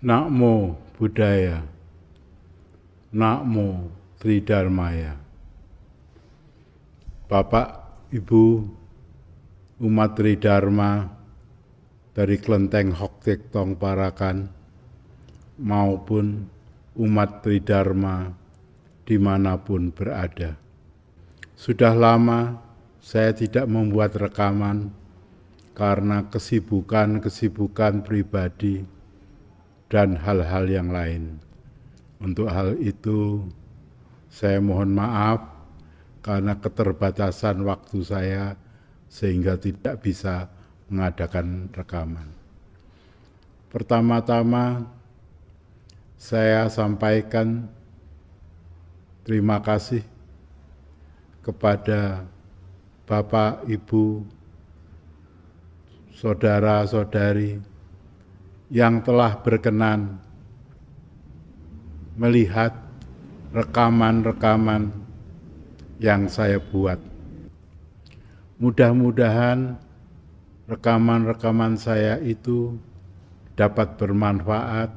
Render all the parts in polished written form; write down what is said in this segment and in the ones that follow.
Namo Buddhaya, Namo Tridharmaya. Bapak, Ibu, umat Tridharma dari Klenteng Hok Tek Tong Parakan maupun umat Tridharma dimanapun berada. Sudah lama saya tidak membuat rekaman karena kesibukan pribadi dan hal-hal yang lain. Untuk hal itu, saya mohon maaf karena keterbatasan waktu saya sehingga tidak bisa mengadakan rekaman. Pertama-tama, saya sampaikan terima kasih kepada Bapak, Ibu, saudara-saudari yang telah berkenan melihat rekaman-rekaman yang saya buat. Mudah-mudahan rekaman-rekaman saya itu dapat bermanfaat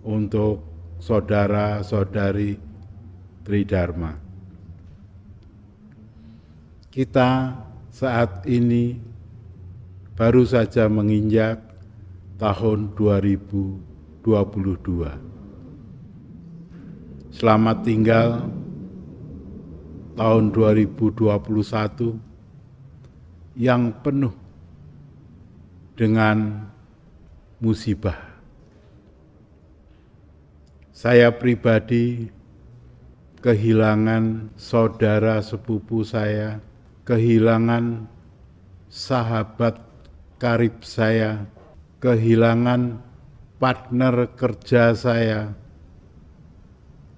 untuk saudara-saudari Tridharma. Kita saat ini baru saja menginjak tahun 2022. Selamat tinggal tahun 2021 yang penuh dengan musibah. Saya pribadi kehilangan saudara sepupu saya, kehilangan sahabat karib saya, kehilangan partner kerja saya,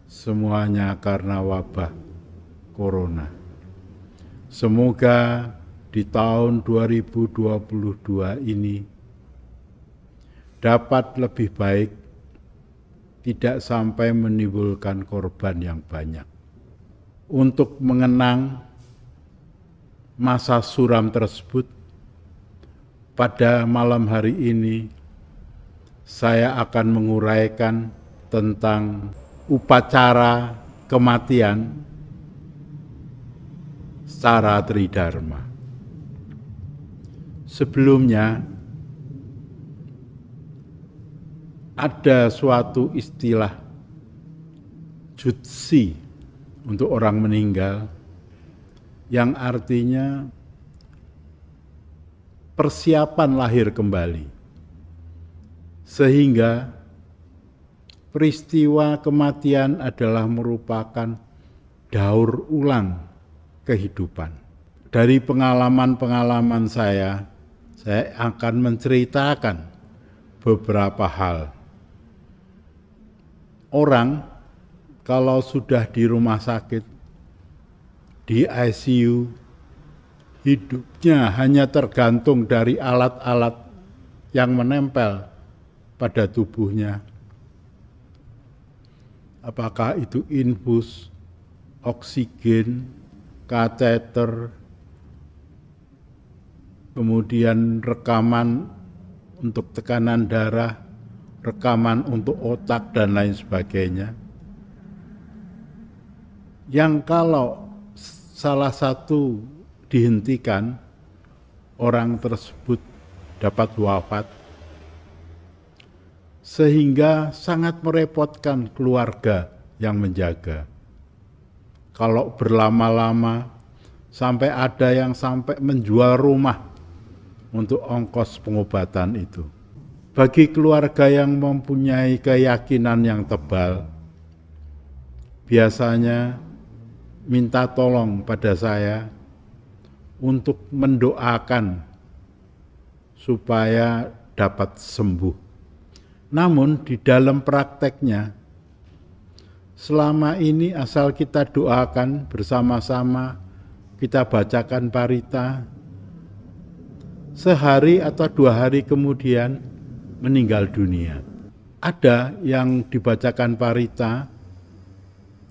semuanya karena wabah corona. Semoga di tahun 2022 ini dapat lebih baik, tidak sampai menimbulkan korban yang banyak. Untuk mengenang masa suram tersebut, pada malam hari ini saya akan menguraikan tentang upacara kematian secara Tridharma. Sebelumnya ada suatu istilah jutsi untuk orang meninggal yang artinya persiapan lahir kembali, sehingga peristiwa kematian adalah merupakan daur ulang kehidupan. Dari pengalaman-pengalaman saya akan menceritakan beberapa hal. Orang kalau sudah di rumah sakit, di ICU, hidupnya hanya tergantung dari alat-alat yang menempel pada tubuhnya. Apakah itu infus, oksigen, kateter, kemudian rekaman untuk tekanan darah, rekaman untuk otak, dan lain sebagainya. Yang kalau salah satu dihentikan, orang tersebut dapat wafat, sehingga sangat merepotkan keluarga yang menjaga. Kalau berlama-lama, sampai ada yang sampai menjual rumah untuk ongkos pengobatan itu. Bagi keluarga yang mempunyai keyakinan yang tebal, biasanya minta tolong pada saya untuk mendoakan supaya dapat sembuh. Namun di dalam prakteknya, selama ini asal kita doakan bersama-sama, kita bacakan parita, sehari atau 2 hari kemudian meninggal dunia. Ada yang dibacakan parita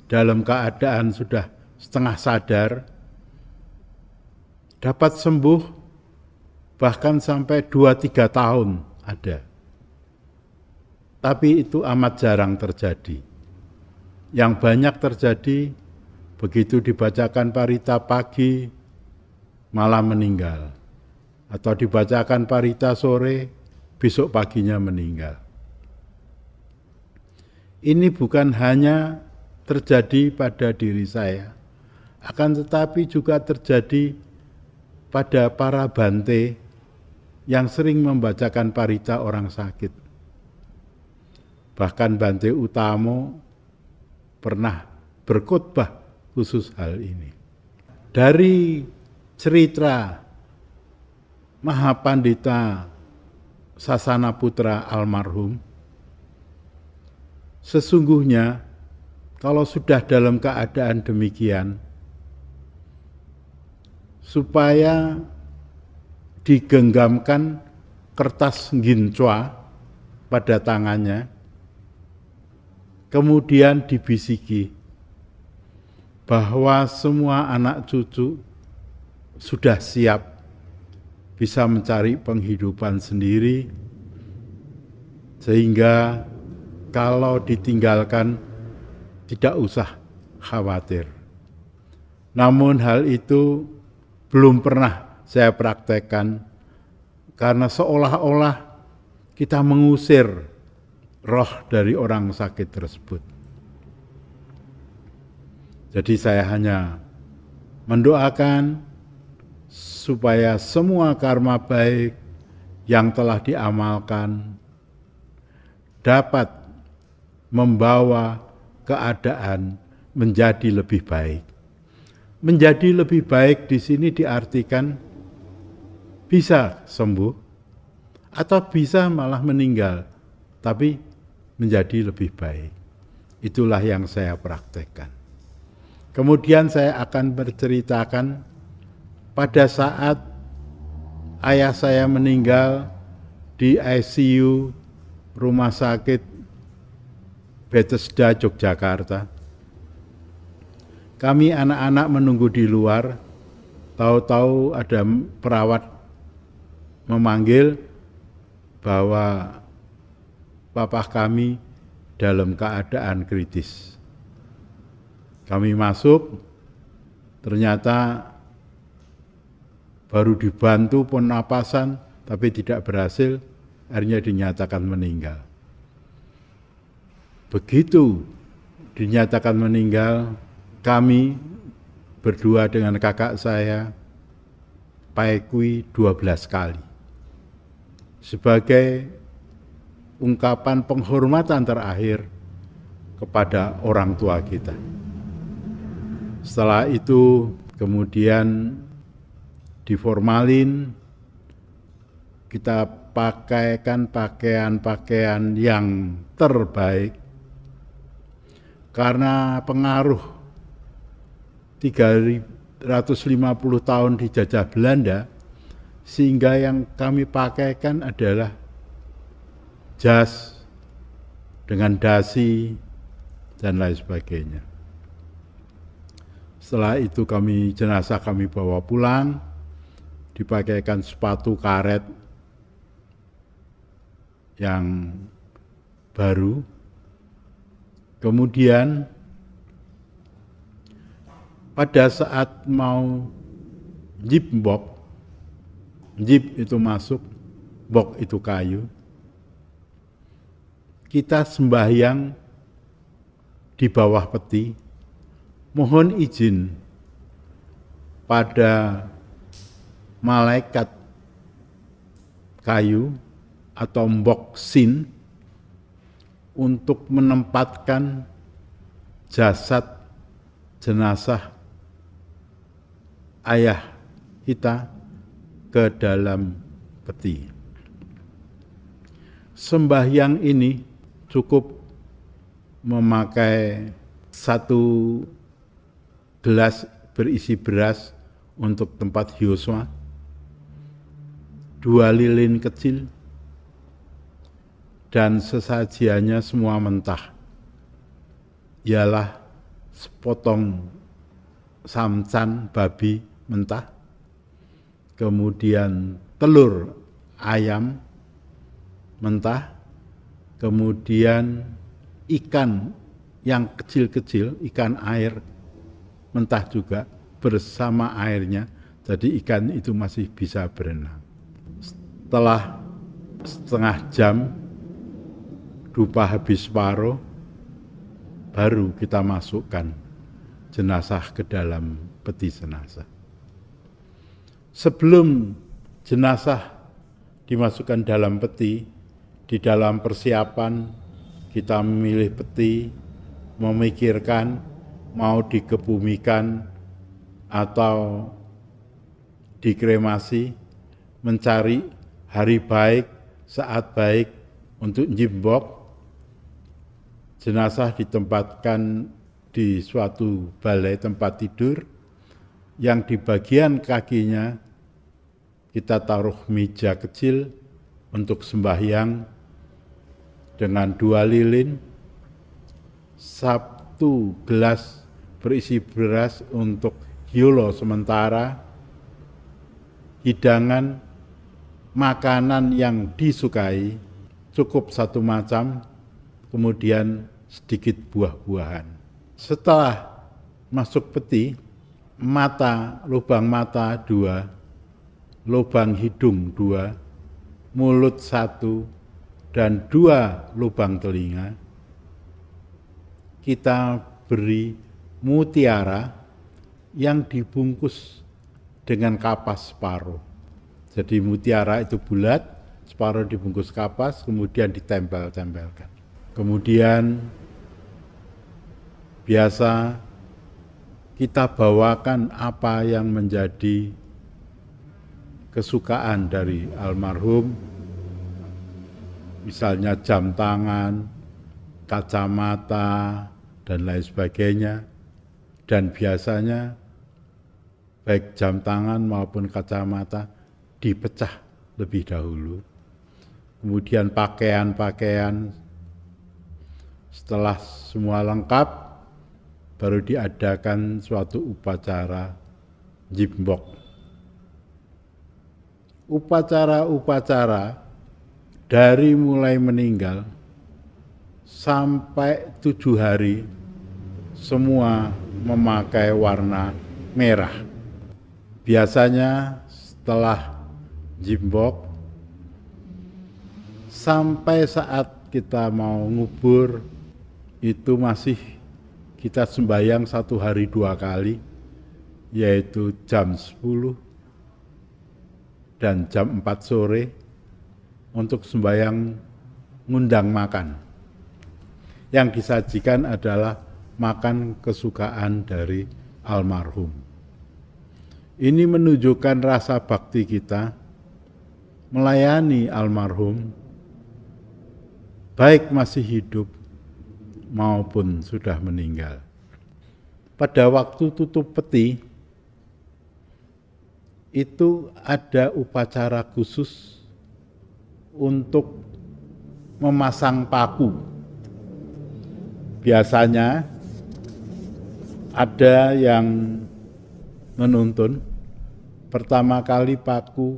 dalam keadaan sudah setengah sadar, dapat sembuh bahkan sampai 2-3 tahun ada. tapi itu amat jarang terjadi. Yang banyak terjadi, begitu dibacakan parita pagi, malah meninggal. Atau dibacakan parita sore, besok paginya meninggal. Ini bukan hanya terjadi pada diri saya, akan tetapi juga terjadi pada para bante yang sering membacakan parita orang sakit. Bahkan Bante Utamo pernah berkhotbah khusus hal ini. Dari cerita Mahapandita Sasana Putra almarhum, sesungguhnya kalau sudah dalam keadaan demikian, supaya digenggamkan kertas ginchwa pada tangannya, kemudian dibisiki bahwa semua anak cucu sudah siap bisa mencari penghidupan sendiri, sehingga kalau ditinggalkan tidak usah khawatir. Namun hal itu belum pernah saya praktekkan, karena seolah-olah kita mengusir roh dari orang sakit tersebut. Jadi saya hanya mendoakan supaya semua karma baik yang telah diamalkan dapat membawa keadaan menjadi lebih baik. Menjadi lebih baik di sini diartikan bisa sembuh atau bisa malah meninggal, tapi menjadi lebih baik. Itulah yang saya praktekkan. Kemudian saya akan berceritakan pada saat ayah saya meninggal di ICU Rumah Sakit Bethesda, Yogyakarta. Kami anak-anak menunggu di luar, tahu-tahu ada perawat memanggil bahwa papa kami dalam keadaan kritis. Kami masuk, ternyata baru dibantu pernapasan, tapi tidak berhasil, akhirnya dinyatakan meninggal. Begitu dinyatakan meninggal, kami berdua dengan kakak saya paekui 12 kali. Sebagai ungkapan penghormatan terakhir kepada orang tua kita. Setelah itu kemudian diformalin, kita pakaikan pakaian-pakaian yang terbaik, karena pengaruh 350 tahun dijajah Belanda, sehingga yang kami pakaikan adalah jas dengan dasi dan lain sebagainya. Setelah itu jenazah kami bawa pulang, dipakaikan sepatu karet yang baru. Kemudian pada saat mau jeep bok, jeep itu masuk, bok itu kayu, kita sembahyang di bawah peti, mohon izin pada malaikat kayu atau mbok sin untuk menempatkan jasad jenazah ayah kita ke dalam peti. Sembahyang ini cukup memakai 1 gelas berisi beras untuk tempat hioswa, 2 lilin kecil, dan sesajiannya semua mentah. Ialah sepotong samcan babi mentah, kemudian telur ayam mentah, kemudian ikan yang kecil-kecil, ikan air mentah juga bersama airnya, jadi ikan itu masih bisa berenang. Setelah setengah jam dupa habis separuh, baru kita masukkan jenazah ke dalam peti jenazah. Sebelum jenazah dimasukkan dalam peti, di dalam persiapan kita memilih peti, memikirkan mau dikebumikan atau dikremasi, mencari hari baik, saat baik untuk nyimbok. Jenazah ditempatkan di suatu balai tempat tidur yang di bagian kakinya kita taruh meja kecil untuk sembahyang dengan 2 lilin, 1 gelas berisi beras untuk hiolo sementara, hidangan makanan yang disukai cukup 1 macam, kemudian sedikit buah-buahan. Setelah masuk peti, lubang mata 2, lubang hidung 2, mulut 1, dan 2 lubang telinga, kita beri mutiara yang dibungkus dengan kapas separuh. Jadi mutiara itu bulat, separuh dibungkus kapas, kemudian ditempel-tempelkan. Kemudian biasa kita bawakan apa yang menjadi kesukaan dari almarhum, misalnya jam tangan, kacamata, dan lain sebagainya. Dan biasanya baik jam tangan maupun kacamata dipecah lebih dahulu. Kemudian pakaian-pakaian, setelah semua lengkap, baru diadakan suatu upacara nyimbok. Upacara-upacara dari mulai meninggal sampai 7 hari semua memakai warna merah. Biasanya setelah nyimbok sampai saat kita mau ngubur itu masih kita sembahyang 1 hari 2 kali, yaitu jam 10 dan jam 4 sore untuk sembahyang ngundang makan. Yang disajikan adalah makan kesukaan dari almarhum. Ini menunjukkan rasa bakti kita melayani almarhum, baik masih hidup maupun sudah meninggal. Pada waktu tutup peti, itu ada upacara khusus untuk memasang paku. Biasanya ada yang menuntun, pertama kali paku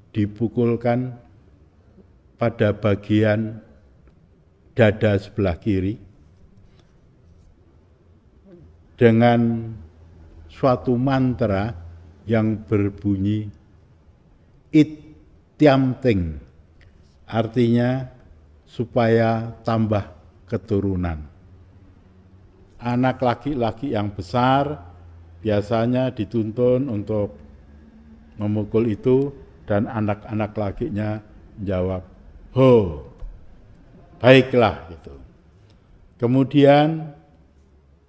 dipukulkan pada bagian dada sebelah kiri dengan suatu mantra yang berbunyi It Tiam Ting, artinya supaya tambah keturunan. Anak laki-laki yang besar biasanya dituntun untuk memukul itu dan anak-anak lakinya menjawab, "Ho, baiklah." Gitu. Kemudian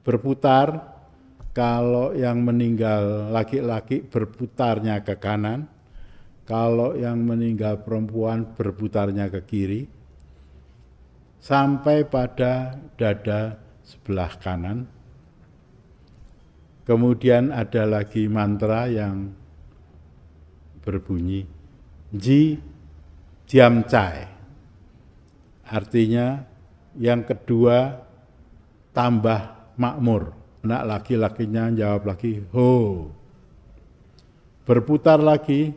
berputar, kalau yang meninggal laki-laki berputarnya ke kanan, kalau yang meninggal perempuan berputarnya ke kiri, sampai pada dada sebelah kanan. Kemudian ada lagi mantra yang berbunyi Ji Diam Cai, artinya yang kedua tambah makmur. Anak laki-lakinya jawab lagi ho. Berputar lagi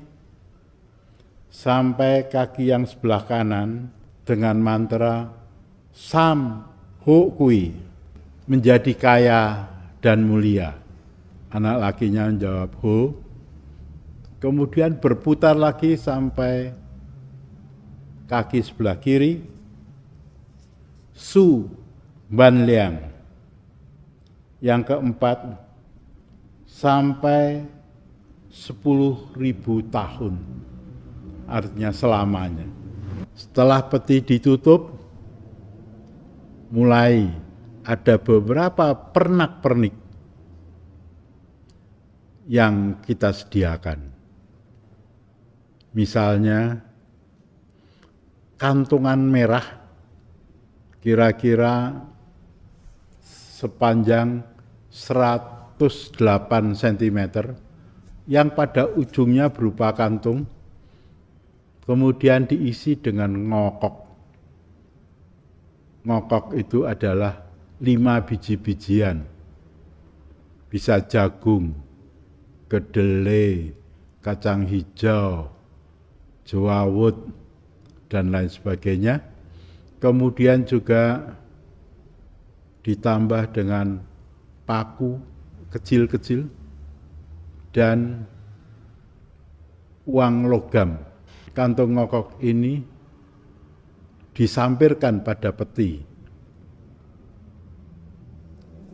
sampai kaki yang sebelah kanan dengan mantra Sam Ho Kui, menjadi kaya dan mulia. Anak lakinya menjawab Ho, kemudian berputar lagi sampai kaki sebelah kiri, Su Ban Liang. Yang keempat, sampai 10.000 tahun, artinya selamanya. Setelah peti ditutup, mulai ada beberapa pernak-pernik yang kita sediakan. Misalnya, kantungan merah kira-kira sepanjang 108 cm yang pada ujungnya berupa kantung, kemudian diisi dengan ngokok. Ngokok itu adalah 5 biji-bijian, bisa jagung, kedelai, kacang hijau, jewawut, dan lain sebagainya. Kemudian juga ditambah dengan paku kecil-kecil dan uang logam. Kantung ngokok ini disampirkan pada peti.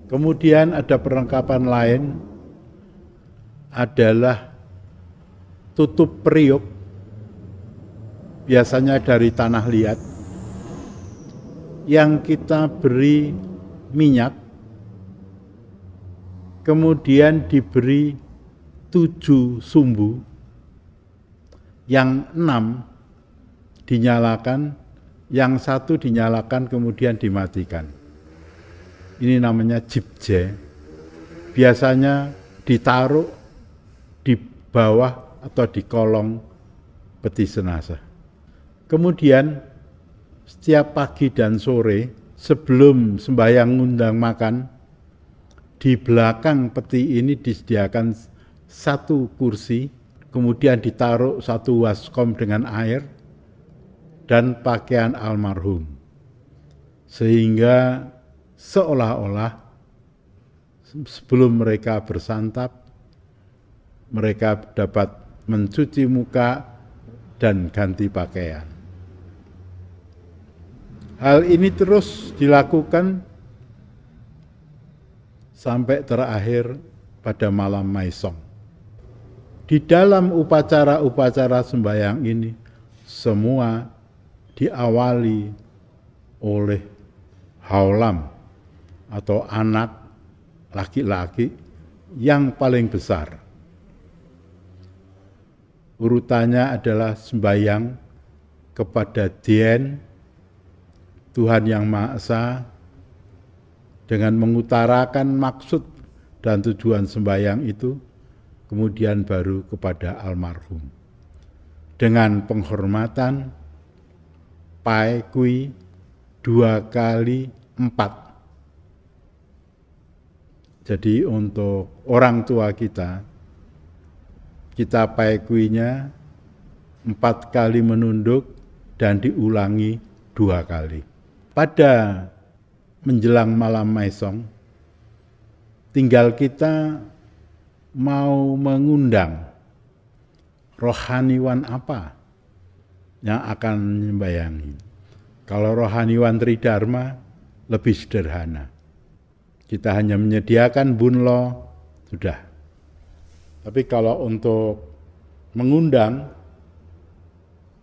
Kemudian ada perlengkapan lain adalah tutup periuk, biasanya dari tanah liat, yang kita beri minyak, kemudian diberi 7 sumbu, yang 6 dinyalakan, yang 1 dinyalakan kemudian dimatikan. Ini namanya jibje. Biasanya ditaruh di bawah atau di kolong peti jenazah. Kemudian setiap pagi dan sore sebelum sembahyang ngundang makan, di belakang peti ini disediakan 1 kursi, kemudian ditaruh 1 waskom dengan air dan pakaian almarhum. Sehingga seolah-olah sebelum mereka bersantap, mereka dapat mencuci muka dan ganti pakaian. Hal ini terus dilakukan sampai terakhir pada malam Maisong. Di dalam upacara-upacara sembahyang ini, semua diawali oleh haulam atau anak laki-laki yang paling besar. Urutannya adalah sembahyang kepada Dien, Tuhan Yang Maha Esa, dengan mengutarakan maksud dan tujuan sembahyang itu, kemudian baru kepada almarhum. Dengan penghormatan, Pai Kui 2 kali 4. Jadi untuk orang tua kita Pai Kui-nya 4 kali menunduk dan diulangi 2 kali. Pada menjelang malam Maisong, tinggal kita mau mengundang rohaniwan apa yang akan membayangi. Kalau rohaniwan Tridharma lebih sederhana. Kita hanya menyediakan bunlo, sudah. Tapi kalau untuk mengundang,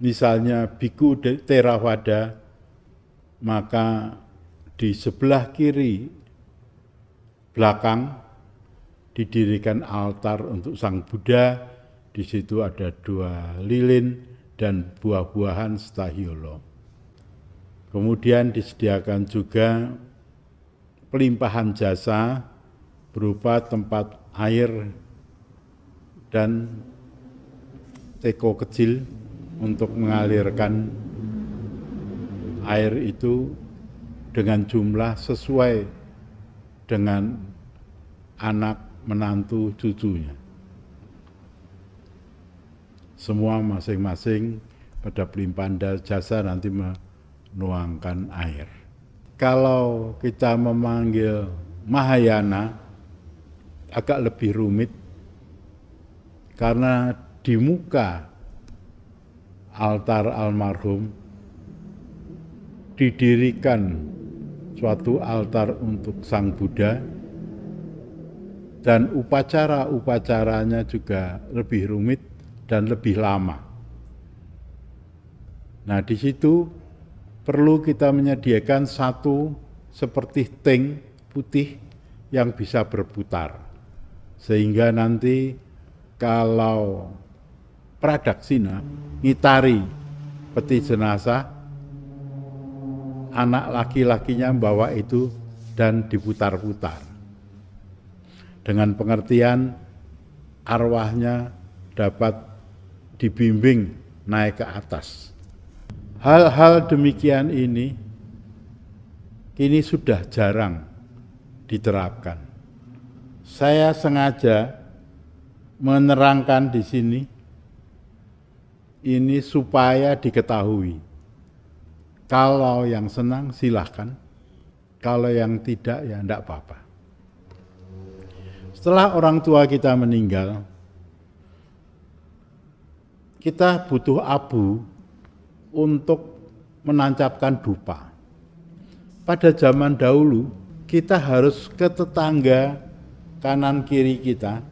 misalnya Biku Theravada, maka di sebelah kiri belakang didirikan altar untuk Sang Buddha. Di situ ada 2 lilin dan buah-buahan stahyolo. Kemudian disediakan juga pelimpahan jasa berupa tempat air dan teko kecil untuk mengalirkan air itu dengan jumlah sesuai dengan anak, menantu, cucunya. Semua masing-masing pada pelimpahan jasa nanti nuangkan air. Kalau kita memanggil Mahayana agak lebih rumit karena di muka altar almarhum didirikan suatu altar untuk Sang Buddha dan upacara-upacaranya juga lebih rumit dan lebih lama. Nah, di situ perlu kita menyediakan satu seperti ting putih yang bisa berputar. Sehingga nanti kalau pradaksina ngitari peti jenazah, anak laki-lakinya membawa itu dan diputar-putar. Dengan pengertian arwahnya dapat dibimbing naik ke atas. Hal-hal demikian ini kini sudah jarang diterapkan. Saya sengaja menerangkan di sini ini supaya diketahui. Kalau yang senang silahkan, kalau yang tidak ya enggak apa-apa. Setelah orang tua kita meninggal, kita butuh abu untuk menancapkan dupa. Pada zaman dahulu, kita harus ke tetangga kanan kiri kita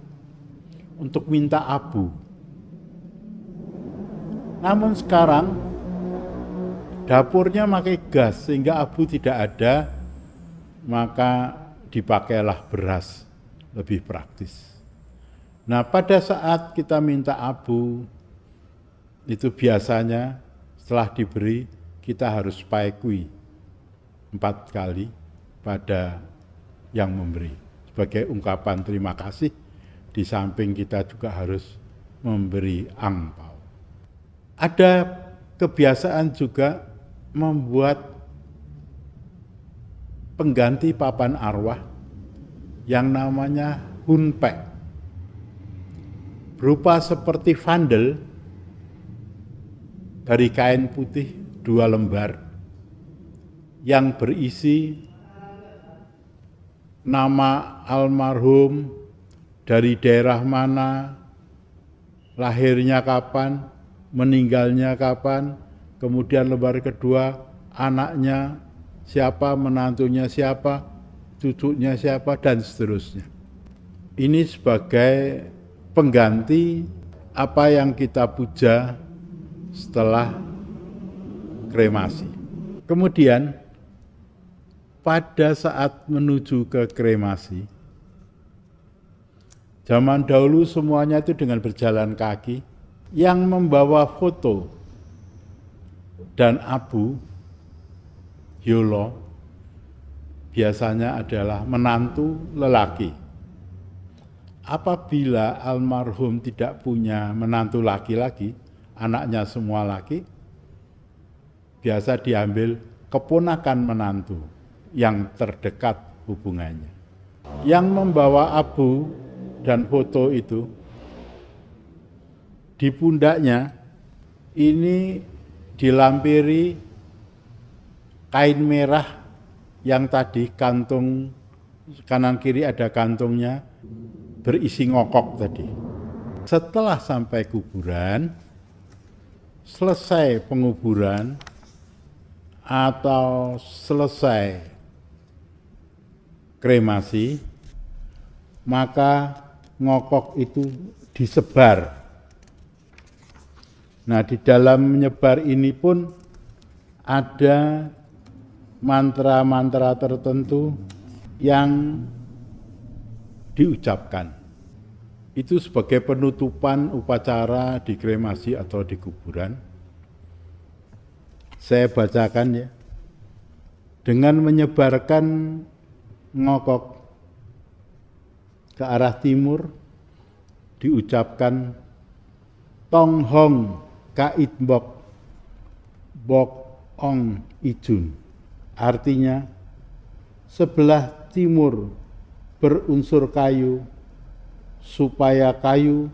untuk minta abu. Namun sekarang, dapurnya pakai gas sehingga abu tidak ada, maka dipakailah beras, lebih praktis. Nah, pada saat kita minta abu, itu biasanya setelah diberi, kita harus paekui 4 kali pada yang memberi. Sebagai ungkapan terima kasih, di samping kita juga harus memberi angpau. Ada kebiasaan juga membuat pengganti papan arwah yang namanya hunpek. Berupa seperti vandel dari kain putih 2 lembar yang berisi nama almarhum, dari daerah mana, lahirnya kapan, meninggalnya kapan, kemudian lembar kedua anaknya siapa, menantunya siapa, cucunya siapa, dan seterusnya. Ini sebagai pengganti apa yang kita puja setelah kremasi. Kemudian pada saat menuju ke kremasi, zaman dahulu semuanya itu dengan berjalan kaki, yang membawa foto dan abu hyolo biasanya adalah menantu lelaki. Apabila almarhum tidak punya menantu laki-laki, anaknya semua laki, biasa diambil keponakan menantu yang terdekat hubungannya. Yang membawa abu dan foto itu, di pundaknya ini dilampiri kain merah yang tadi kantung kanan kiri ada kantungnya berisi ngokok tadi. Setelah sampai kuburan, selesai penguburan atau selesai kremasi, maka ngokok itu disebar. Nah, di dalam menyebar ini pun ada mantra-mantra tertentu yang diucapkan. Itu sebagai penutupan upacara di kremasi atau di kuburan. Saya bacakan ya. Dengan menyebarkan ngokok ke arah timur, diucapkan Tong Hong Kait Bok Bok Ong Ijun. Artinya, sebelah timur berunsur kayu, supaya kayu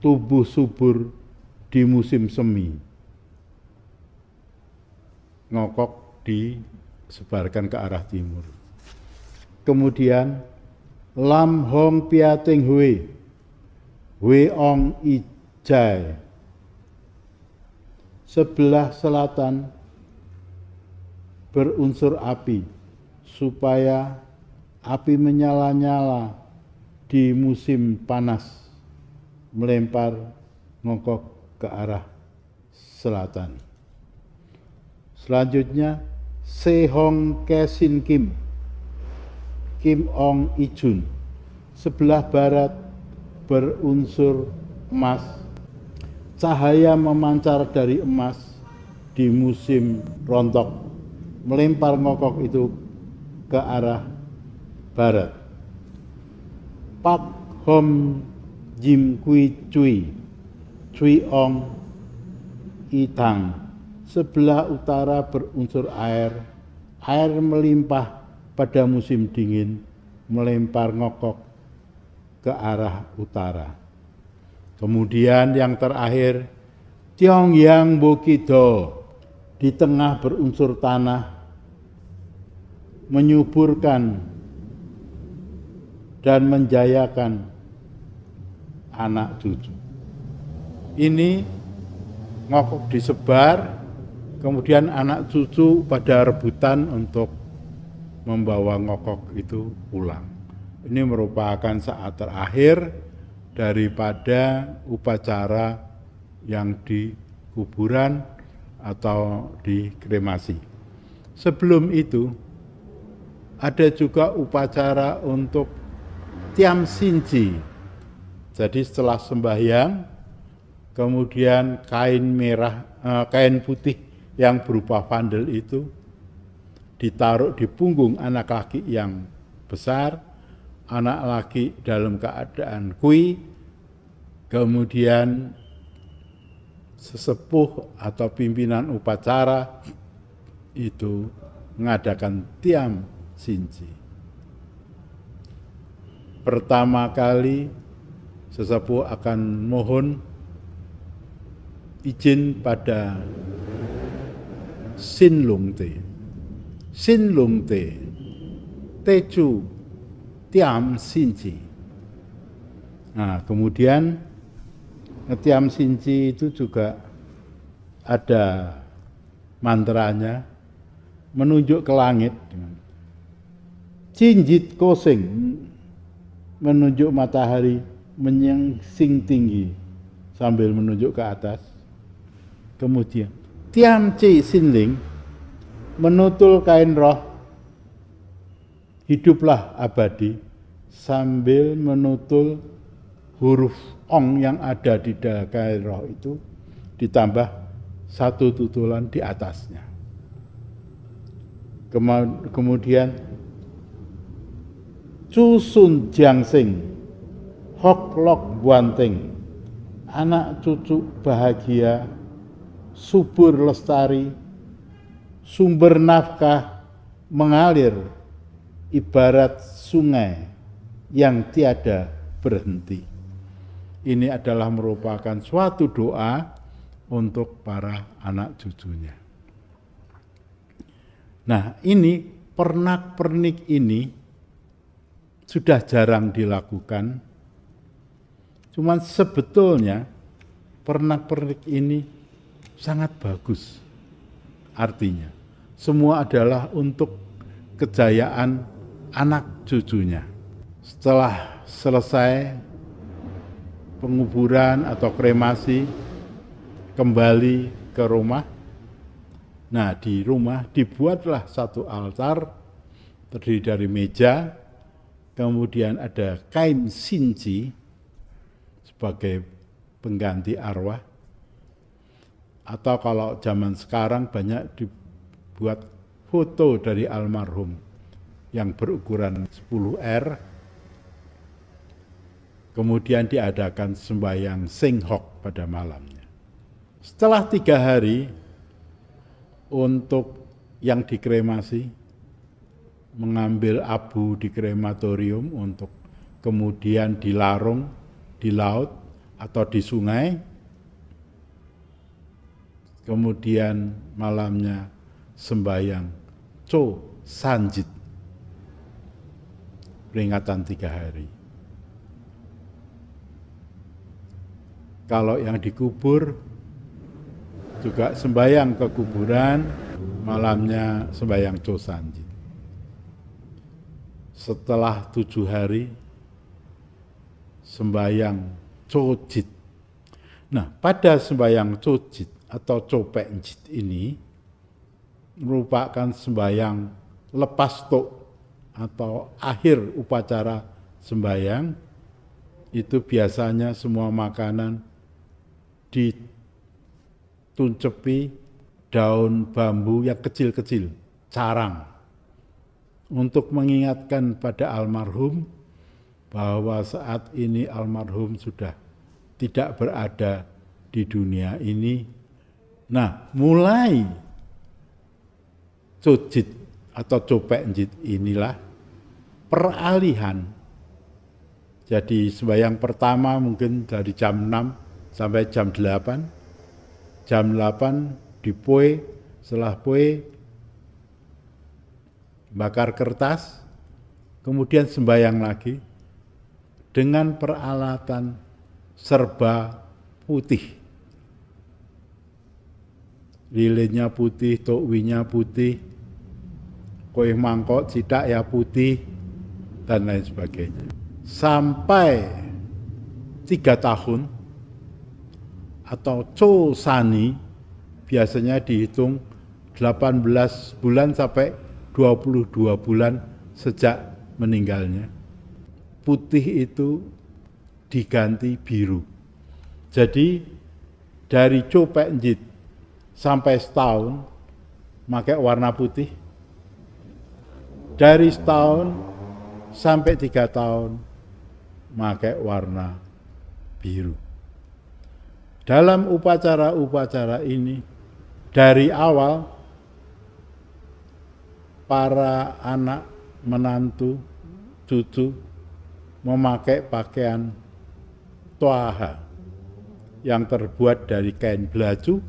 tumbuh subur di musim semi. ngokok disebarkan ke arah timur. Kemudian Lam Hong Pia Ting Hui, Hui Ong Ijai, sebelah selatan berunsur api, supaya api menyala-nyala di musim panas, melempar ngokok ke arah selatan. Selanjutnya Se Hong Ke Sin Kim, Kim Ong Ijun, sebelah barat berunsur emas, cahaya memancar dari emas di musim rontok, melempar ngokok itu ke arah barat. Pak Hom Jim Kui Cui, Cui Ong Itang, sebelah utara berunsur air, air melimpah pada musim dingin, melempar ngokok ke arah utara. Kemudian yang terakhir, Tiong Yang Bokido, di tengah berunsur tanah, menyuburkan dan menjayakan anak cucu. Ini ngokok disebar, kemudian anak cucu pada rebutan untuk membawa ngokok itu pulang. Ini merupakan saat terakhir daripada upacara yang di kuburan atau di kremasi. Sebelum itu ada juga upacara untuk Tiam Sinji. Jadi setelah sembahyang, kemudian kain putih yang berupa vandel itu ditaruh di punggung anak laki yang besar, anak laki dalam keadaan kui, kemudian sesepuh atau pimpinan upacara itu mengadakan Tiam Sinji. Pertama kali sesepuh akan mohon izin pada Sin Lung Te. Sin Lung Te, Teju Tiam Sinji. Nah, kemudian Tiam Sinji itu juga ada mantranya, menunjuk ke langit. Jinjit Kosing, menunjuk matahari menyingsing tinggi sambil menunjuk ke atas. Kemudian Tiam Ci Sinling, menutul kain roh, hiduplah abadi, sambil menutul huruf Ong yang ada di dalam kain roh itu, ditambah satu tutulan di atasnya. Kemudian Chu Sun Jiangsing, Hok Lok Buanting, anak cucu bahagia, subur lestari, sumber nafkah mengalir ibarat sungai yang tiada berhenti. Ini adalah merupakan suatu doa untuk para anak cucunya. Nah, ini pernak-pernik ini sudah jarang dilakukan. Cuman sebetulnya pernak-pernik ini sangat bagus. Artinya, semua adalah untuk kejayaan anak cucunya. Setelah selesai penguburan atau kremasi, kembali ke rumah. Nah, di rumah dibuatlah satu altar terdiri dari meja, kemudian ada kain sinci sebagai pengganti arwah. Atau kalau zaman sekarang banyak dibuat foto dari almarhum yang berukuran 10R. Kemudian diadakan sembahyang Singhok pada malamnya. Setelah 3 hari untuk yang dikremasi, mengambil abu di krematorium untuk kemudian dilarung di laut atau di sungai. Kemudian malamnya sembahyang Cho Sanjit, peringatan 3 hari. Kalau yang dikubur juga sembahyang ke kuburan, malamnya sembahyang Cho Sanjit. Setelah 7 hari, sembahyang Cho Jit. Nah, pada sembahyang Cho Jit atau Cho Pek Jit ini merupakan sembahyang lepas tok atau akhir upacara sembahyang. Itu biasanya semua makanan dituncepi daun bambu yang kecil-kecil, carang, untuk mengingatkan pada almarhum bahwa saat ini almarhum sudah tidak berada di dunia ini. Nah, mulai Cho Jit atau Cho Pek Jit inilah peralihan. Jadi sembahyang pertama mungkin dari jam 6 sampai jam 8. Jam 8 dipoe, setelah poe bakar kertas, kemudian sembahyang lagi dengan peralatan serba putih. Lilinnya putih, tokwinya putih, kue mangkok cidak ya putih, dan lain sebagainya. Sampai 3 tahun atau Cho Sani biasanya dihitung 18 bulan sampai 22 bulan sejak meninggalnya. Putih itu diganti biru. Jadi dari Cho Pek Jit sampai setahun pakai warna putih. Dari setahun sampai 3 tahun pakai warna biru. Dalam upacara-upacara ini dari awal para anak, menantu, cucu memakai pakaian toaha yang terbuat dari kain belaju,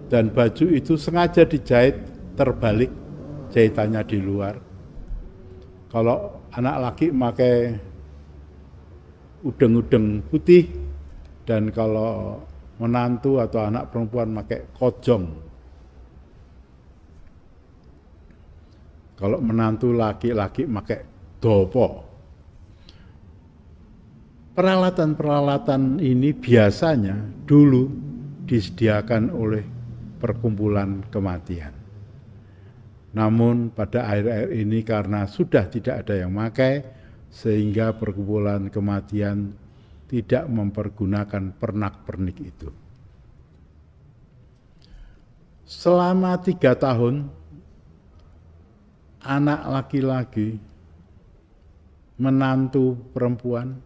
dan baju itu sengaja dijahit terbalik, jahitannya di luar. Kalau anak laki pakai udeng-udeng putih, dan kalau menantu atau anak perempuan pakai kojong. Kalau menantu laki-laki pakai dopo. Peralatan-peralatan ini biasanya dulu disediakan oleh perkumpulan kematian. Namun pada akhir-akhir ini karena sudah tidak ada yang pakai, sehingga perkumpulan kematian tidak mempergunakan pernak-pernik itu. Selama 3 tahun, anak laki-laki, menantu perempuan,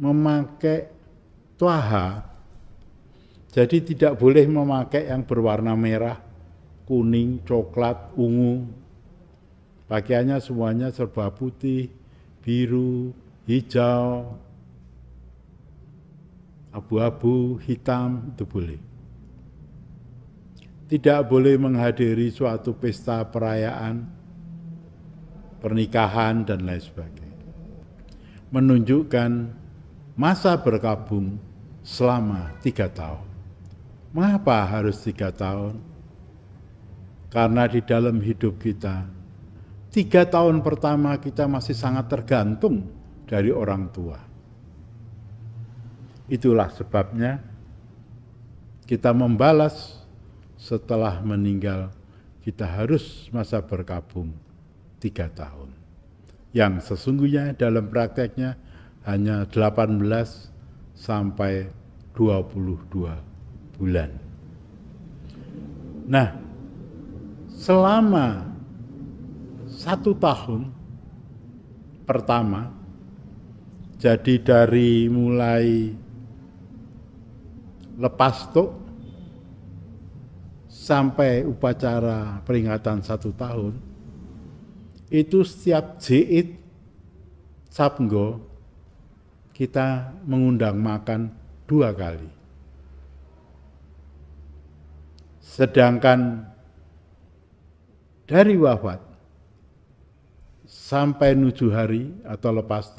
memakai toaha, jadi tidak boleh memakai yang berwarna merah, kuning, coklat, ungu. Pakaiannya semuanya serba putih, biru, hijau, abu-abu, hitam, itu boleh. Tidak boleh menghadiri suatu pesta perayaan, pernikahan, dan lain sebagainya. Menunjukkan masa berkabung selama 3 tahun. Mengapa harus 3 tahun? Karena di dalam hidup kita, 3 tahun pertama kita masih sangat tergantung dari orang tua. Itulah sebabnya kita membalas setelah meninggal, kita harus masa berkabung 3 tahun. Yang sesungguhnya dalam prakteknya hanya 18 sampai 22 bulan. Nah, selama 1 tahun pertama, jadi dari mulai lepas tok sampai upacara peringatan 1 tahun, itu setiap jait sabgo kita mengundang makan 2 kali. Sedangkan dari wafat sampai 7 hari atau lepas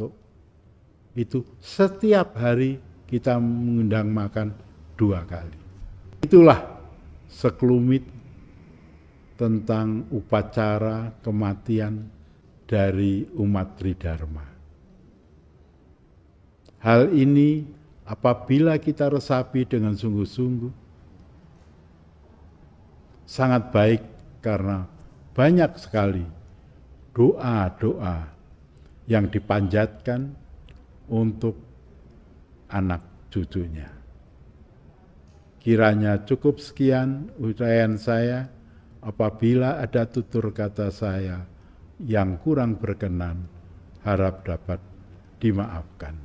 itu setiap hari kita mengundang makan 2 kali. Itulah sekelumit tentang upacara kematian dari umat Tridharma. Hal ini apabila kita resapi dengan sungguh-sungguh, sangat baik karena banyak sekali doa-doa yang dipanjatkan untuk anak cucunya. Kiranya cukup sekian uraian saya. Apabila ada tutur kata saya yang kurang berkenan, harap dapat dimaafkan.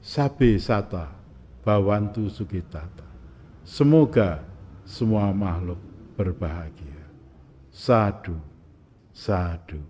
Sabe sata Bhawantu Sukitata. Semoga semua makhluk berbahagia. Sadhu, sadhu.